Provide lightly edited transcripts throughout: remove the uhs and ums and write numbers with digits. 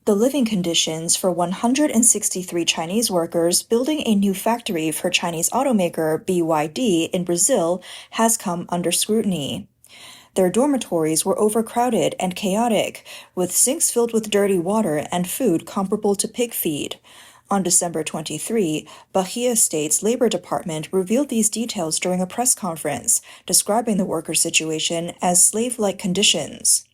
The living conditions for 163 Chinese workers building a new factory for Chinese automaker BYD in Brazil has come under scrutiny. Their dormitories were overcrowded and chaotic, with sinks filled with dirty water and food comparable to pig feed. On December 23, Bahia State's Labor Department revealed these details during a press conference, describing the worker situation as slave-like conditions.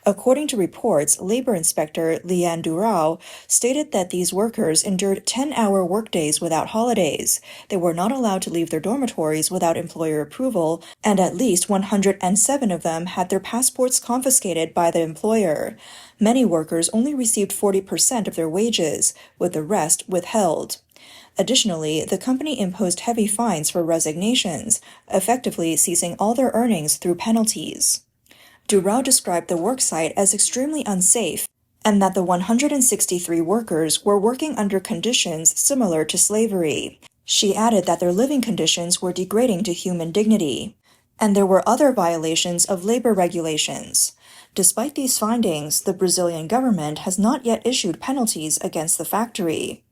According to reports, labor inspector Lian Durao stated that these workers endured 10-hour workdays without holidays. They were not allowed to leave their dormitories without employer approval, and at least 107 of them had their passports confiscated by the employer. Many workers only received 40% of their wages, with the rest withheld. Additionally, the company imposed heavy fines for resignations, effectively ceasing all their earnings through penalties. Durao described the worksite as extremely unsafe and that the 163 workers were working under conditions similar to slavery. She added that their living conditions were degrading to human dignity, and there were other violations of labor regulations. Despite these findings, the Brazilian government has not yet issued penalties against the factory.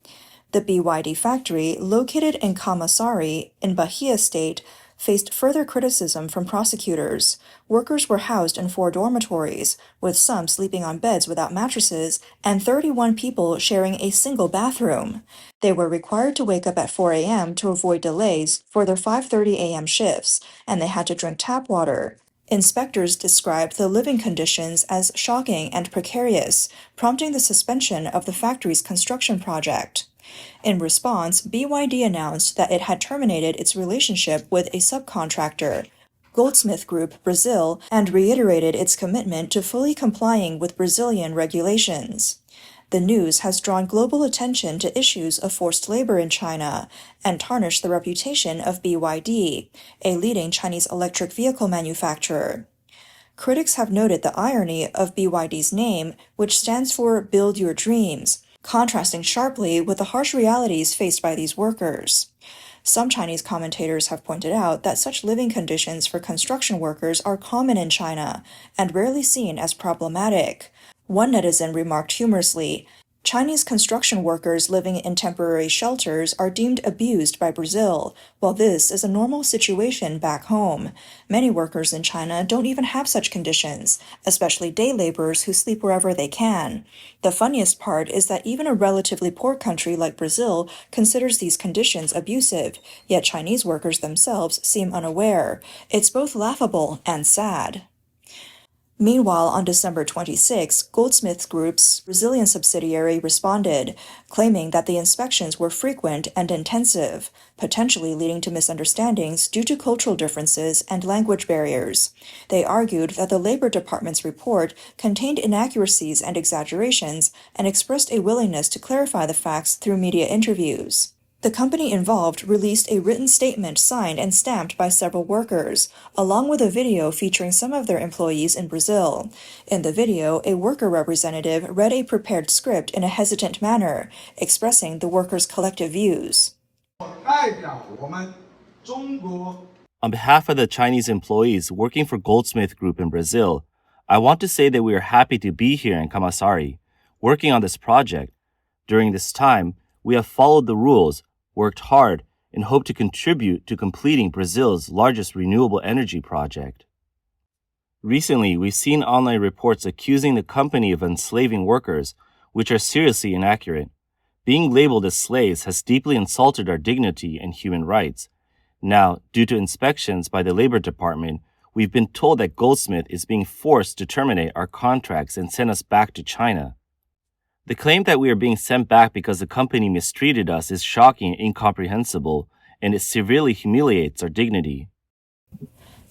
The BYD factory, located in Camaçari in Bahia state, faced further criticism from prosecutors. Workers were housed in 4 dormitories, with some sleeping on beds without mattresses and 31 people sharing a single bathroom. They were required to wake up at 4 a.m. to avoid delays for their 5:30 a.m. shifts, and they had to drink tap water. Inspectors described the living conditions as shocking and precarious, prompting the suspension of the factory's construction project. In response, BYD announced that it had terminated its relationship with a subcontractor, Goldsmith Group Brazil, and reiterated its commitment to fully complying with Brazilian regulations. The news has drawn global attention to issues of forced labor in China and tarnished the reputation of BYD, a leading Chinese electric vehicle manufacturer. Critics have noted the irony of BYD's name, which stands for Build Your Dreams, contrasting sharply with the harsh realities faced by these workers. Some Chinese commentators have pointed out that such living conditions for construction workers are common in China and rarely seen as problematic. One netizen remarked humorously, "Chinese construction workers living in temporary shelters are deemed abused by Brazil, while this is a normal situation back home. Many workers in China don't even have such conditions, especially day laborers who sleep wherever they can. The funniest part is that even a relatively poor country like Brazil considers these conditions abusive, yet Chinese workers themselves seem unaware. It's both laughable and sad." Meanwhile, on December 26, Goldsmith Group's Brazilian subsidiary responded, claiming that the inspections were frequent and intensive, potentially leading to misunderstandings due to cultural differences and language barriers. They argued that the Labor Department's report contained inaccuracies and exaggerations and expressed a willingness to clarify the facts through media interviews. The company involved released a written statement signed and stamped by several workers, along with a video featuring some of their employees in Brazil. In the video, a worker representative read a prepared script in a hesitant manner, expressing the workers' collective views. On behalf of the Chinese employees working for Goldsmith Group in Brazil, I want to say that we are happy to be here in Camaçari, working on this project. During this time, we have followed the rules, worked hard, and hope to contribute to completing Brazil's largest renewable energy project. Recently, we've seen online reports accusing the company of enslaving workers, which are seriously inaccurate. Being labeled as slaves has deeply insulted our dignity and human rights. Now, due to inspections by the Labor Department, we've been told that Goldsmith is being forced to terminate our contracts and send us back to China. The claim that we are being sent back because the company mistreated us is shocking and incomprehensible, and it severely humiliates our dignity.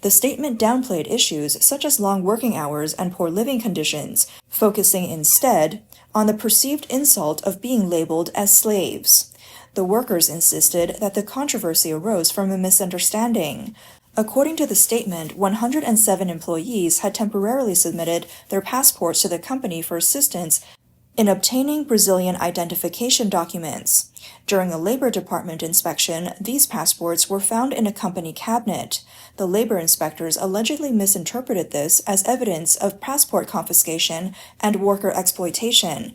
The statement downplayed issues such as long working hours and poor living conditions, focusing instead on the perceived insult of being labeled as slaves. The workers insisted that the controversy arose from a misunderstanding. According to the statement, 107 employees had temporarily submitted their passports to the company for assistance in obtaining Brazilian identification documents. During a Labor Department inspection, these passports were found in a company cabinet. The labor inspectors allegedly misinterpreted this as evidence of passport confiscation and worker exploitation.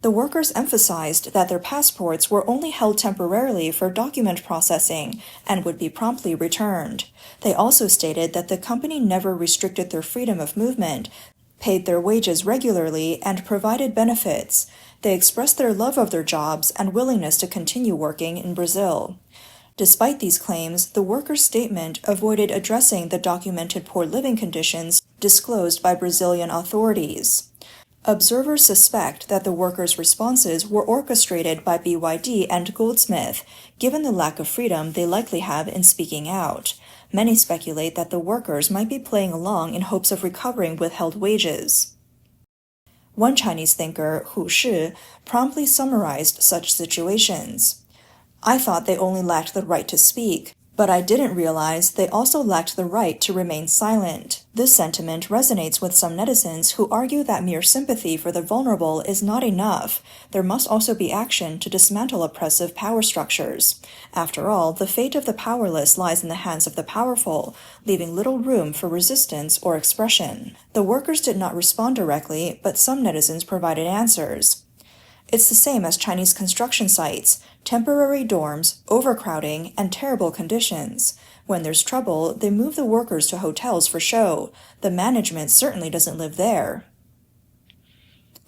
The workers emphasized that their passports were only held temporarily for document processing and would be promptly returned. They also stated that the company never restricted their freedom of movement, paid their wages regularly, and provided benefits. They expressed their love of their jobs and willingness to continue working in Brazil. Despite these claims, the workers' statement avoided addressing the documented poor living conditions disclosed by Brazilian authorities. Observers suspect that the workers' responses were orchestrated by BYD and Goldsmith, given the lack of freedom they likely have in speaking out. Many speculate that the workers might be playing along in hopes of recovering withheld wages. One Chinese thinker, Hu Shi, promptly summarized such situations. "I thought they only lacked the right to speak, but I didn't realize they also lacked the right to remain silent." This sentiment resonates with some netizens who argue that mere sympathy for the vulnerable is not enough. There must also be action to dismantle oppressive power structures. After all, the fate of the powerless lies in the hands of the powerful, leaving little room for resistance or expression. The workers did not respond directly, but some netizens provided answers. It's the same as Chinese construction sites: temporary dorms, overcrowding, and terrible conditions. When there's trouble, they move the workers to hotels for show. The management certainly doesn't live there.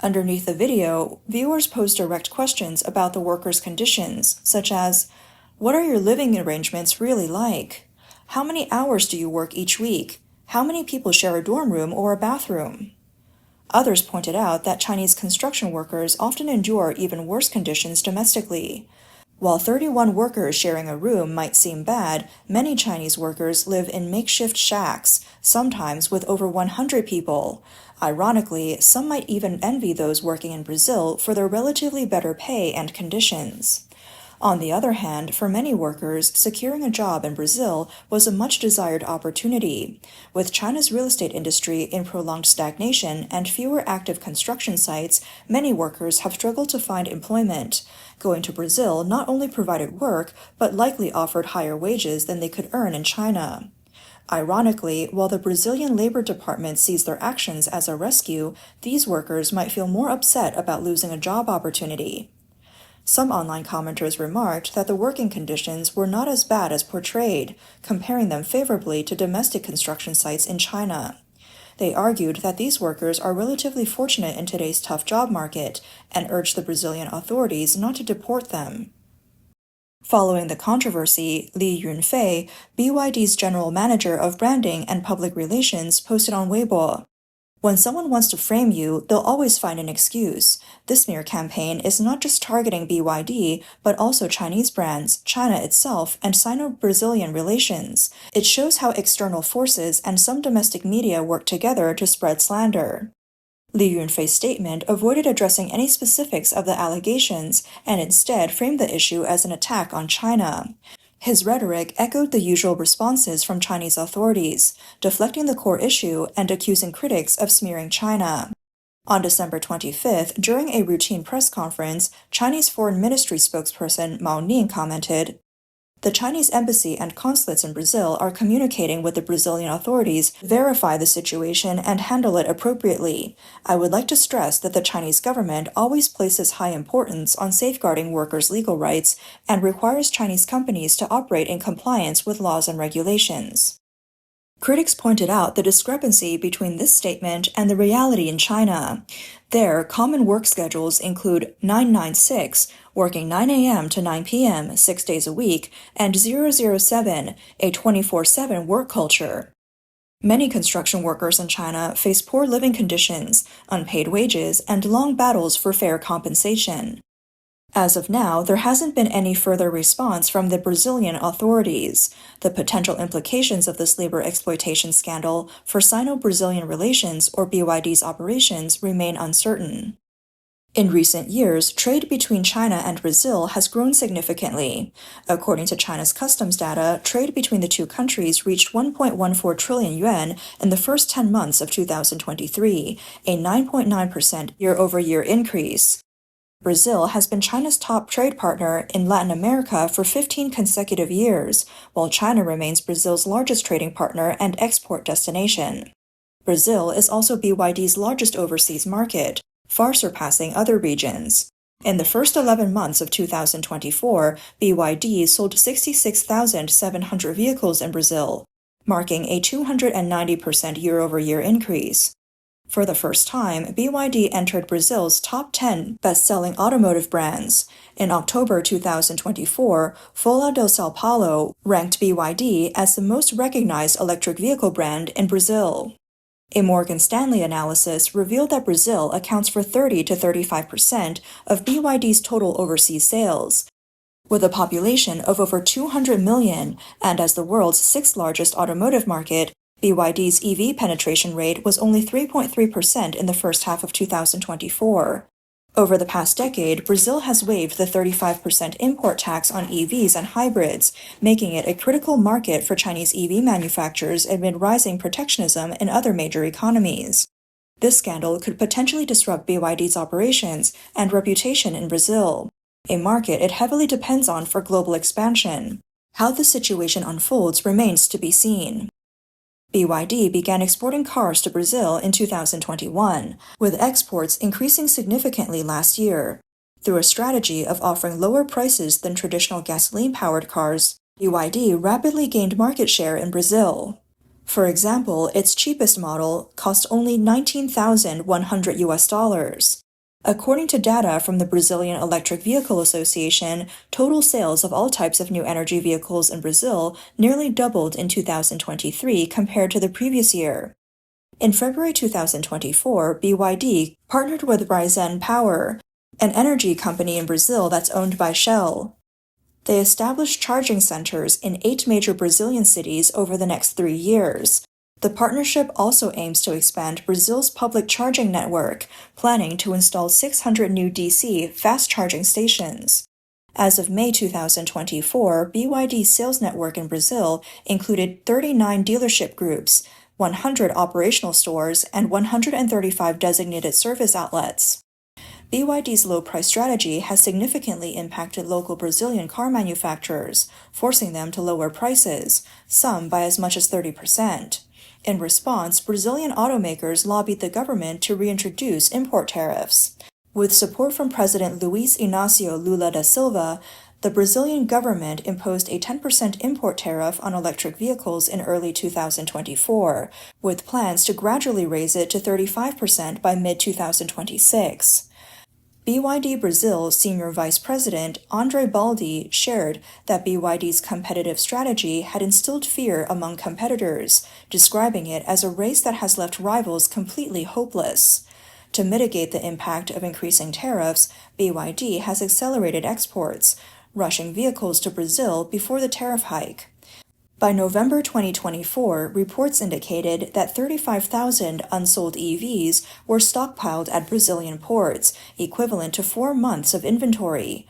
Underneath the video, viewers pose direct questions about the workers' conditions, such as, "What are your living arrangements really like? How many hours do you work each week? How many people share a dorm room or a bathroom?" Others pointed out that Chinese construction workers often endure even worse conditions domestically. While 31 workers sharing a room might seem bad, many Chinese workers live in makeshift shacks, sometimes with over 100 people. Ironically, some might even envy those working in Brazil for their relatively better pay and conditions. On the other hand, for many workers, securing a job in Brazil was a much-desired opportunity. With China's real estate industry in prolonged stagnation and fewer active construction sites, many workers have struggled to find employment. Going to Brazil not only provided work, but likely offered higher wages than they could earn in China. Ironically, while the Brazilian Labor Department sees their actions as a rescue, these workers might feel more upset about losing a job opportunity. Some online commenters remarked that the working conditions were not as bad as portrayed, comparing them favorably to domestic construction sites in China. They argued that these workers are relatively fortunate in today's tough job market and urged the Brazilian authorities not to deport them. Following the controversy, Li Yunfei, BYD's general manager of branding and public relations, posted on Weibo, "When someone wants to frame you, they'll always find an excuse. This smear campaign is not just targeting BYD, but also Chinese brands, China itself, and Sino-Brazilian relations. It shows how external forces and some domestic media work together to spread slander." Li Yunfei's statement avoided addressing any specifics of the allegations and instead framed the issue as an attack on China. His rhetoric echoed the usual responses from Chinese authorities, deflecting the core issue and accusing critics of smearing China. On December 25th, during a routine press conference, Chinese Foreign Ministry spokesperson Mao Ning commented, "The Chinese embassy and consulates in Brazil are communicating with the Brazilian authorities to verify the situation and handle it appropriately. I would like to stress that the Chinese government always places high importance on safeguarding workers' legal rights and requires Chinese companies to operate in compliance with laws and regulations." Critics pointed out the discrepancy between this statement and the reality in China. There, common work schedules include 996, working 9 a.m. to 9 p.m. 6 days a week, and 007, a 24/7 work culture. Many construction workers in China face poor living conditions, unpaid wages, and long battles for fair compensation. As of now, there hasn't been any further response from the Brazilian authorities. The potential implications of this labor exploitation scandal for Sino-Brazilian relations or BYD's operations remain uncertain. In recent years, trade between China and Brazil has grown significantly. According to China's customs data, trade between the two countries reached 1.14 trillion yuan in the first 10 months of 2023, a 9.9% year-over-year increase. Brazil has been China's top trade partner in Latin America for 15 consecutive years, while China remains Brazil's largest trading partner and export destination. Brazil is also BYD's largest overseas market, far surpassing other regions. In the first 11 months of 2024, BYD sold 66,700 vehicles in Brazil, marking a 290% year-over-year increase. For the first time, BYD entered Brazil's top 10 best-selling automotive brands. In October 2024, Folha de São Paulo ranked BYD as the most recognized electric vehicle brand in Brazil. A Morgan Stanley analysis revealed that Brazil accounts for 30 to 35% of BYD's total overseas sales. With a population of over 200 million and as the world's sixth-largest automotive market, BYD's EV penetration rate was only 3.3% in the first half of 2024. Over the past decade, Brazil has waived the 35% import tax on EVs and hybrids, making it a critical market for Chinese EV manufacturers amid rising protectionism in other major economies. This scandal could potentially disrupt BYD's operations and reputation in Brazil, a market it heavily depends on for global expansion. How the situation unfolds remains to be seen. BYD began exporting cars to Brazil in 2021, with exports increasing significantly last year. Through a strategy of offering lower prices than traditional gasoline-powered cars, BYD rapidly gained market share in Brazil. For example, its cheapest model cost only $19,100. According to data from the Brazilian Electric Vehicle Association, total sales of all types of new energy vehicles in Brazil nearly doubled in 2023 compared to the previous year. In February 2024, BYD partnered with Resembling, an energy company in Brazil that's owned by Shell. They established charging centers in 8 major Brazilian cities over the next 3 years. The partnership also aims to expand Brazil's public charging network, planning to install 600 new DC fast charging stations. As of May 2024, BYD's sales network in Brazil included 39 dealership groups, 100 operational stores, and 135 designated service outlets. BYD's low-price strategy has significantly impacted local Brazilian car manufacturers, forcing them to lower prices, some by as much as 30%. In response, Brazilian automakers lobbied the government to reintroduce import tariffs. With support from President Luiz Inácio Lula da Silva, the Brazilian government imposed a 10% import tariff on electric vehicles in early 2024, with plans to gradually raise it to 35% by mid-2026. BYD Brazil Senior Vice President Andre Baldi shared that BYD's competitive strategy had instilled fear among competitors, describing it as a race that has left rivals completely hopeless. To mitigate the impact of increasing tariffs, BYD has accelerated exports, rushing vehicles to Brazil before the tariff hike. By November 2024, reports indicated that 35,000 unsold EVs were stockpiled at Brazilian ports, equivalent to 4 months of inventory.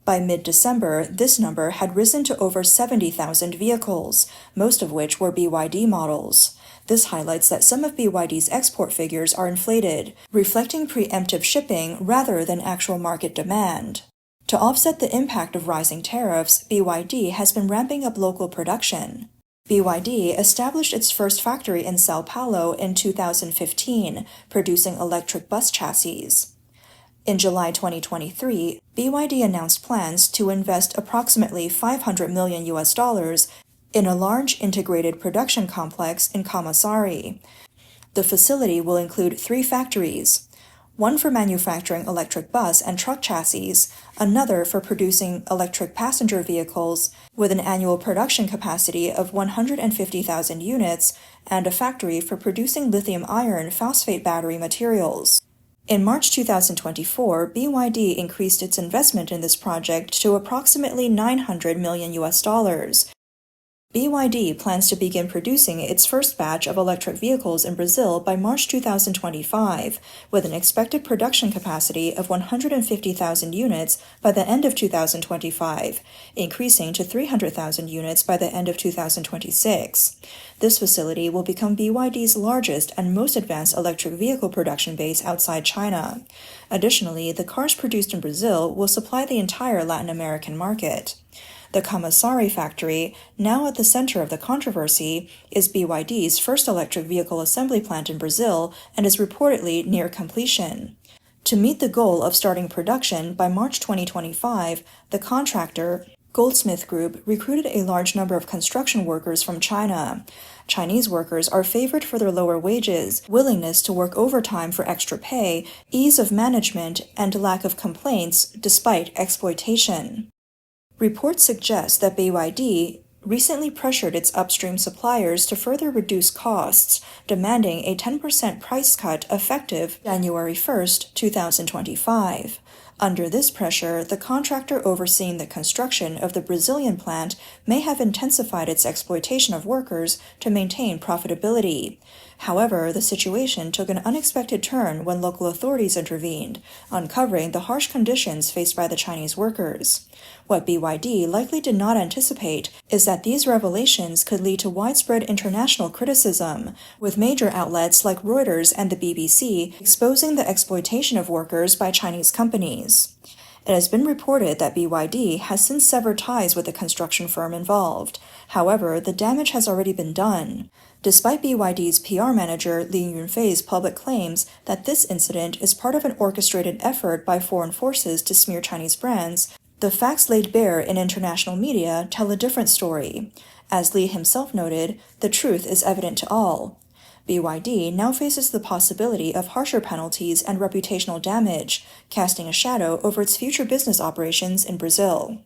By mid-December, this number had risen to over 70,000 vehicles, most of which were BYD models. This highlights that some of BYD's export figures are inflated, reflecting preemptive shipping rather than actual market demand. To offset the impact of rising tariffs, BYD has been ramping up local production. BYD established its first factory in São Paulo in 2015, producing electric bus chassis. In July 2023, BYD announced plans to invest approximately $500 million in a large integrated production complex in Camaçari. The facility will include 3 factories, one for manufacturing electric bus and truck chassis, another for producing electric passenger vehicles with an annual production capacity of 150,000 units, and a factory for producing lithium iron phosphate battery materials. In March 2024, BYD increased its investment in this project to approximately $900 million. BYD plans to begin producing its first batch of electric vehicles in Brazil by March 2025, with an expected production capacity of 150,000 units by the end of 2025, increasing to 300,000 units by the end of 2026. This facility will become BYD's largest and most advanced electric vehicle production base outside China. Additionally, the cars produced in Brazil will supply the entire Latin American market. The Camaçari factory, now at the center of the controversy, is BYD's first electric vehicle assembly plant in Brazil and is reportedly near completion. To meet the goal of starting production by March 2025, the contractor, Goldsmith Group, recruited a large number of construction workers from China. Chinese workers are favored for their lower wages, willingness to work overtime for extra pay, ease of management, and lack of complaints despite exploitation. Reports suggest that BYD recently pressured its upstream suppliers to further reduce costs, demanding a 10% price cut effective January 1, 2025. Under this pressure, the contractor overseeing the construction of the Brazilian plant may have intensified its exploitation of workers to maintain profitability. However, the situation took an unexpected turn when local authorities intervened, uncovering the harsh conditions faced by the Chinese workers. What BYD likely did not anticipate is that these revelations could lead to widespread international criticism, with major outlets like Reuters and the BBC exposing the exploitation of workers by Chinese companies. It has been reported that BYD has since severed ties with the construction firm involved. However, the damage has already been done. Despite BYD's PR manager Li Yunfei's public claims that this incident is part of an orchestrated effort by foreign forces to smear Chinese brands, the facts laid bare in international media tell a different story. As Li himself noted, the truth is evident to all. BYD now faces the possibility of harsher penalties and reputational damage, casting a shadow over its future business operations in Brazil.